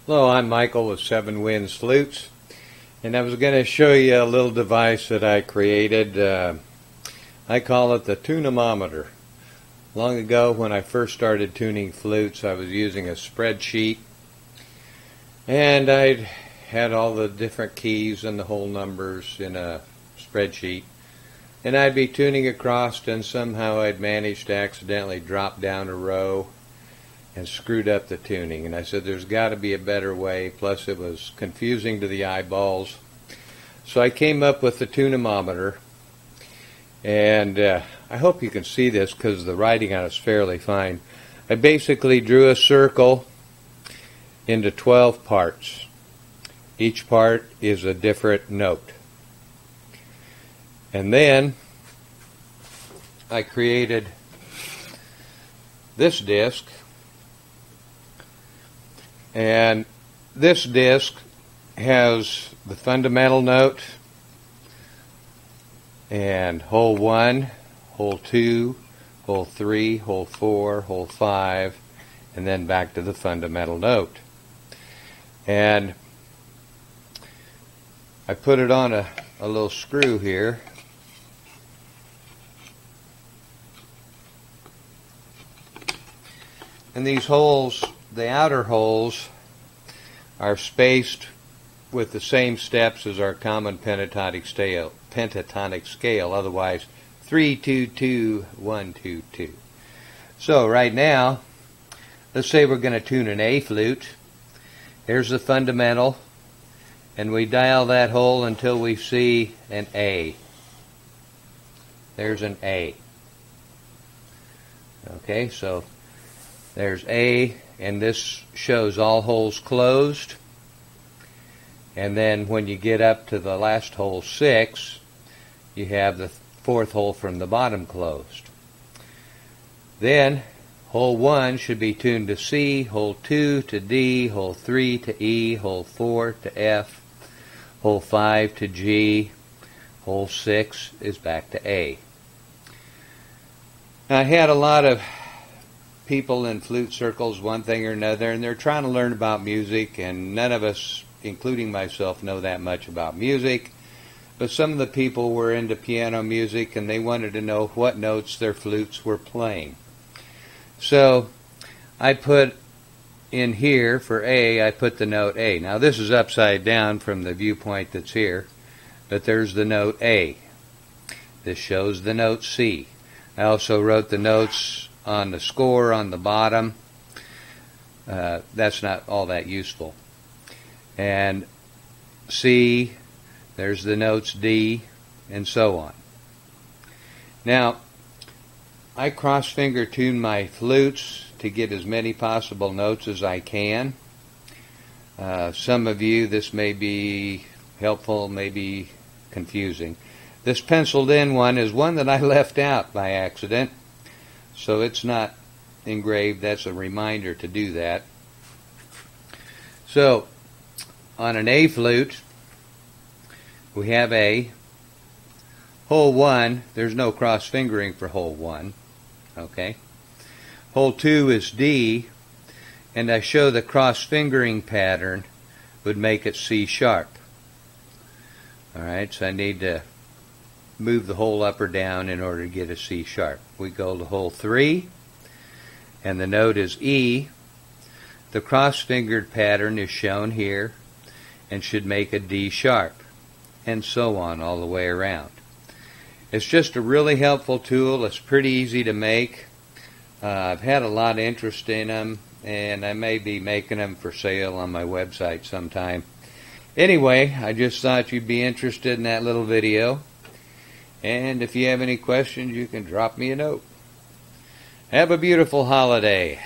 Hello, I'm Michael with SevenWinds Flutes, and I was going to show you a little device that I created. I call it the Tunamometer. Long ago, when I first started tuning flutes, I was using a spreadsheet, and I had all the different keys and the whole numbers in a spreadsheet, and I'd be tuning across, and somehow I'd managed to accidentally drop down a row and screwed up the tuning. And I said there's got to be a better way, plus it was confusing to the eyeballs. So I came up with the Tunamometer, and I hope you can see this because the writing on it's fairly fine. I basically drew a circle into 12 parts. Each part is a different note. And then I created this disc. And this disc has the fundamental note and hole 1, hole 2, hole 3, hole 4, hole 5, and then back to the fundamental note. And I put it on a little screw here. And these holes, the outer holes, are spaced with the same steps as our common pentatonic scale, otherwise 3-2-2-1-2-2. So right now, let's say we're going to tune an A flute. Here's the fundamental, and we dial that hole until we see an A. There's an A. Okay, so there's A, and this shows all holes closed. And then when you get up to the last hole, 6, you have the fourth hole from the bottom closed. Then hole 1 should be tuned to C, hole 2 to D, hole 3 to E, hole 4 to F, hole 5 to G, hole 6 is back to A. Now, I had a lot of people in flute circles, one thing or another, and they're trying to learn about music, and none of us, including myself, know that much about music. But some of the people were into piano music, and they wanted to know what notes their flutes were playing. So I put in here for A, I put the note A. Now this is upside down from the viewpoint that's here, but there's the note A. This shows the note C. I also wrote the notes on the score on the bottom. That's not all that useful. And C, there's the notes D, and so on. Now, I cross-finger tune my flutes to get as many possible notes as I can. Some of you, this may be helpful, maybe confusing. This penciled in one is one that I left out by accident. So it's not engraved. That's a reminder to do that. So on an A flute, we have A. Hole 1, there's no cross fingering for hole 1. Okay. Hole 2 is D, and I show the cross fingering pattern would make it C sharp. Alright, so I need to move the hole up or down in order to get a C sharp. We go to hole 3, and the note is E. The cross-fingered pattern is shown here and should make a D sharp, and so on all the way around. It's just a really helpful tool. It's pretty easy to make. I've had a lot of interest in them, and I may be making them for sale on my website sometime. Anyway, I just thought you'd be interested in that little video. And if you have any questions, you can drop me a note. Have a beautiful holiday.